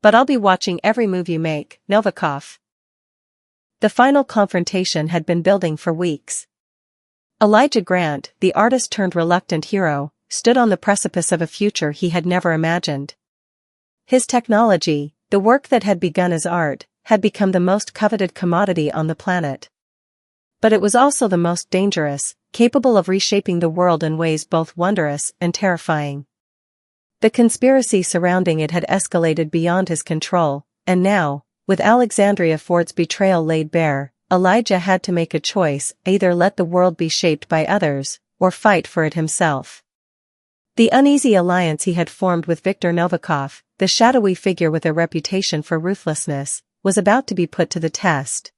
But I'll be watching every move you make, Novikov. The final confrontation had been building for weeks. Elijah Grant, the artist-turned-reluctant hero, stood on the precipice of a future he had never imagined. His technology, the work that had begun as art, had become the most coveted commodity on the planet. But it was also the most dangerous, capable of reshaping the world in ways both wondrous and terrifying. The conspiracy surrounding it had escalated beyond his control, and now, with Alexandria Ford's betrayal laid bare, Elijah had to make a choice, either let the world be shaped by others, or fight for it himself. The uneasy alliance he had formed with Viktor Novikov, the shadowy figure with a reputation for ruthlessness, was about to be put to the test.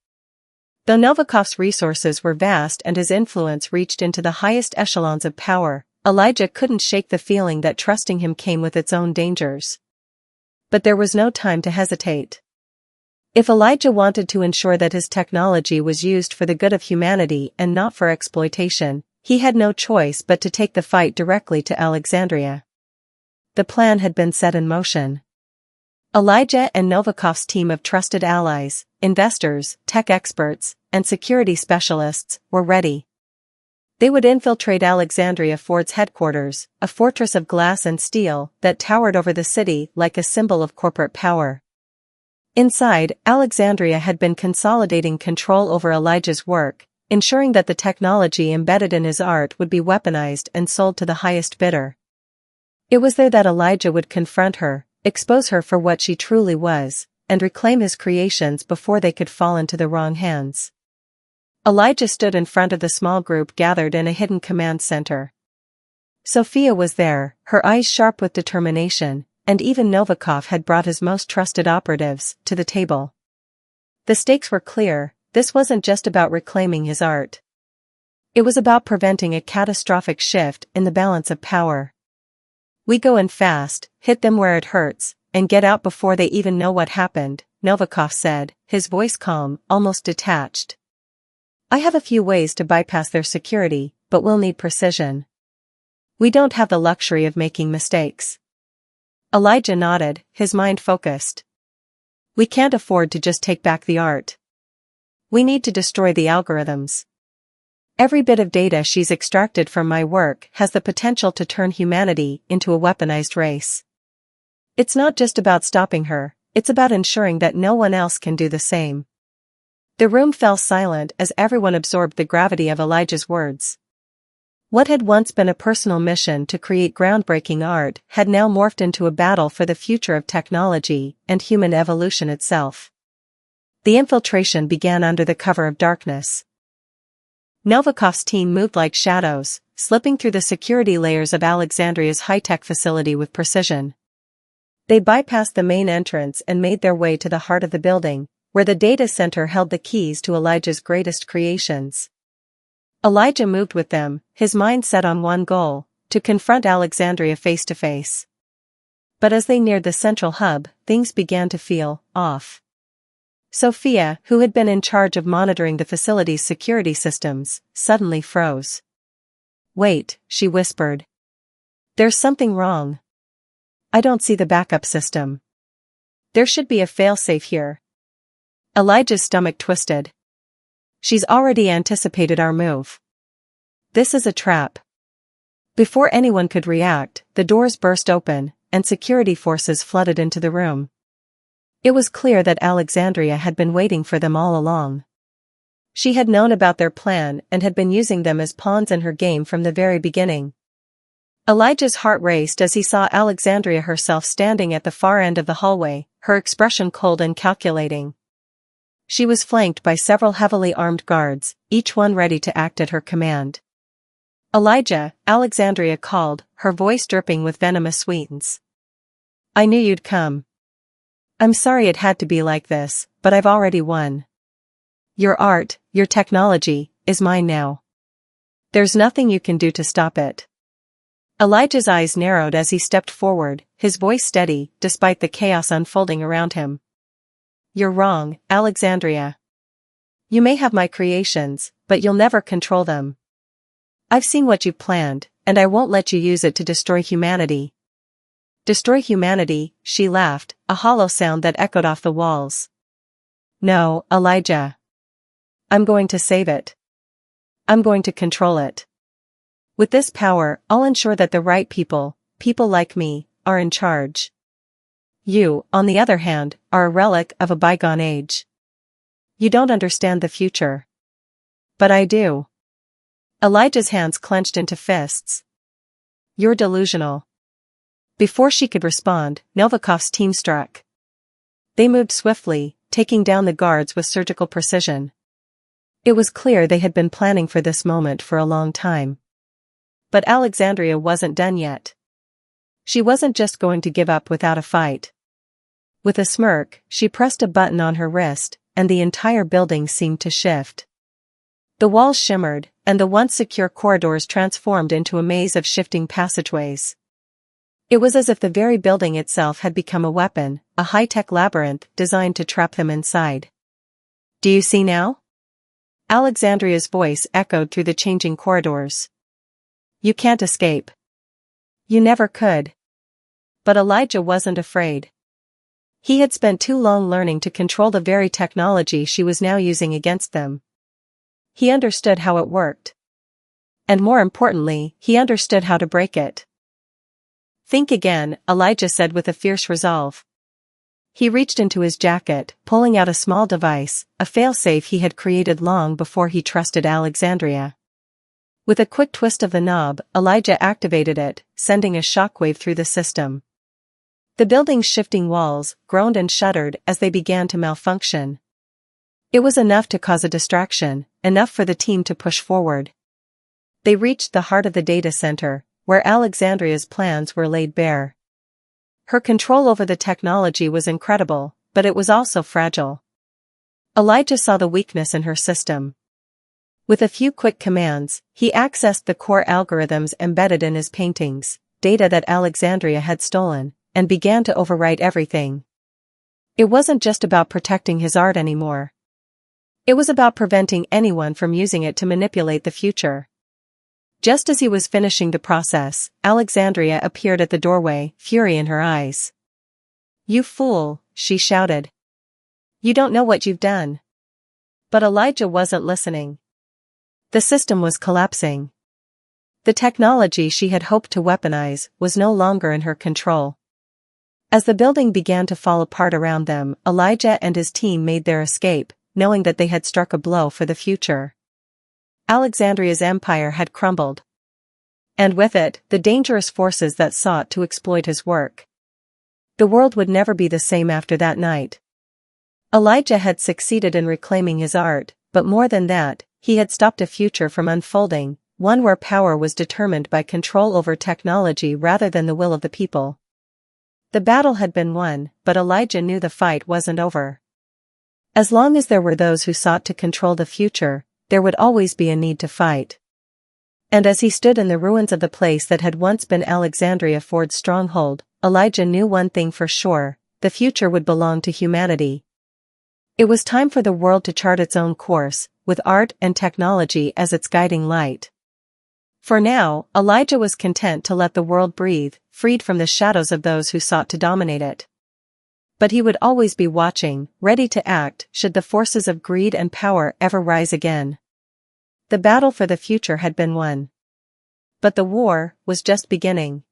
Though Novikov's resources were vast and his influence reached into the highest echelons of power, Elijah couldn't shake the feeling that trusting him came with its own dangers. But there was no time to hesitate. If Elijah wanted to ensure that his technology was used for the good of humanity and not for exploitation, he had no choice but to take the fight directly to Alexandria. The plan had been set in motion. Elijah and Novikov's team of trusted allies, investors, tech experts, and security specialists were ready. They would infiltrate Alexandria Ford's headquarters, a fortress of glass and steel that towered over the city like a symbol of corporate power. Inside, Alexandria had been consolidating control over Elijah's work, ensuring that the technology embedded in his art would be weaponized and sold to the highest bidder. It was there that Elijah would confront her, expose her for what she truly was, and reclaim his creations before they could fall into the wrong hands. Elijah stood in front of the small group gathered in a hidden command center. Sophia was there, her eyes sharp with determination, and even Novikov had brought his most trusted operatives to the table. The stakes were clear. This wasn't just about reclaiming his art. It was about preventing a catastrophic shift in the balance of power. "We go in fast, hit them where it hurts, and get out before they even know what happened," Novikov said, his voice calm, almost detached. "I have a few ways to bypass their security, but we'll need precision. We don't have the luxury of making mistakes." Elijah nodded, his mind focused. "We can't afford to just take back the art. We need to destroy the algorithms. Every bit of data she's extracted from my work has the potential to turn humanity into a weaponized race. It's not just about stopping her, it's about ensuring that no one else can do the same." The room fell silent as everyone absorbed the gravity of Elijah's words. What had once been a personal mission to create groundbreaking art had now morphed into a battle for the future of technology and human evolution itself. The infiltration began under the cover of darkness. Novikov's team moved like shadows, slipping through the security layers of Alexandria's high-tech facility with precision. They bypassed the main entrance and made their way to the heart of the building, where the data center held the keys to Elijah's greatest creations. Elijah moved with them, his mind set on one goal, to confront Alexandria face to face. But as they neared the central hub, things began to feel off. Sophia, who had been in charge of monitoring the facility's security systems, suddenly froze. "Wait," she whispered. "There's something wrong. I don't see the backup system. There should be a failsafe here." Elijah's stomach twisted. "She's already anticipated our move. This is a trap." Before anyone could react, the doors burst open, and security forces flooded into the room. It was clear that Alexandria had been waiting for them all along. She had known about their plan and had been using them as pawns in her game from the very beginning. Elijah's heart raced as he saw Alexandria herself standing at the far end of the hallway, her expression cold and calculating. She was flanked by several heavily armed guards, each one ready to act at her command. "Elijah," Alexandria called, her voice dripping with venomous sweetness. "I knew you'd come. I'm sorry it had to be like this, but I've already won. Your art, your technology, is mine now. There's nothing you can do to stop it." Elijah's eyes narrowed as he stepped forward, his voice steady, despite the chaos unfolding around him. "You're wrong, Alexandria. You may have my creations, but you'll never control them. I've seen what you've planned, and I won't let you use it to destroy humanity." "Destroy humanity," she laughed, a hollow sound that echoed off the walls. "No, Elijah. I'm going to save it. I'm going to control it. With this power, I'll ensure that the right people like me, are in charge. You, on the other hand, are a relic of a bygone age. You don't understand the future. But I do." Elijah's hands clenched into fists. "You're delusional." Before she could respond, Novikov's team struck. They moved swiftly, taking down the guards with surgical precision. It was clear they had been planning for this moment for a long time. But Alexandria wasn't done yet. She wasn't just going to give up without a fight. With a smirk, she pressed a button on her wrist, and the entire building seemed to shift. The walls shimmered, and the once secure corridors transformed into a maze of shifting passageways. It was as if the very building itself had become a weapon, a high-tech labyrinth designed to trap them inside. "Do you see now?" Alexandria's voice echoed through the changing corridors. "You can't escape. You never could." But Elijah wasn't afraid. He had spent too long learning to control the very technology she was now using against them. He understood how it worked. And more importantly, he understood how to break it. "Think again," Elijah said with a fierce resolve. He reached into his jacket, pulling out a small device, a failsafe he had created long before he trusted Alexandria. With a quick twist of the knob, Elijah activated it, sending a shockwave through the system. The building's shifting walls groaned and shuddered as they began to malfunction. It was enough to cause a distraction, enough for the team to push forward. They reached the heart of the data center, where Alexandria's plans were laid bare. Her control over the technology was incredible, but it was also fragile. Elijah saw the weakness in her system. With a few quick commands, he accessed the core algorithms embedded in his paintings, data that Alexandria had stolen, and began to overwrite everything. It wasn't just about protecting his art anymore. It was about preventing anyone from using it to manipulate the future. Just as he was finishing the process, Alexandria appeared at the doorway, fury in her eyes. "You fool," she shouted. "You don't know what you've done." But Elijah wasn't listening. The system was collapsing. The technology she had hoped to weaponize was no longer in her control. As the building began to fall apart around them, Elijah and his team made their escape, knowing that they had struck a blow for the future. Alexandria's empire had crumbled. And with it, the dangerous forces that sought to exploit his work. The world would never be the same after that night. Elijah had succeeded in reclaiming his art, but more than that, he had stopped a future from unfolding, one where power was determined by control over technology rather than the will of the people. The battle had been won, but Elijah knew the fight wasn't over. As long as there were those who sought to control the future, there would always be a need to fight. And as he stood in the ruins of the place that had once been Alexandria Ford's stronghold, Elijah knew one thing for sure: the future would belong to humanity. It was time for the world to chart its own course, with art and technology as its guiding light. For now, Elijah was content to let the world breathe, freed from the shadows of those who sought to dominate it. But he would always be watching, ready to act, should the forces of greed and power ever rise again. The battle for the future had been won. But the war was just beginning.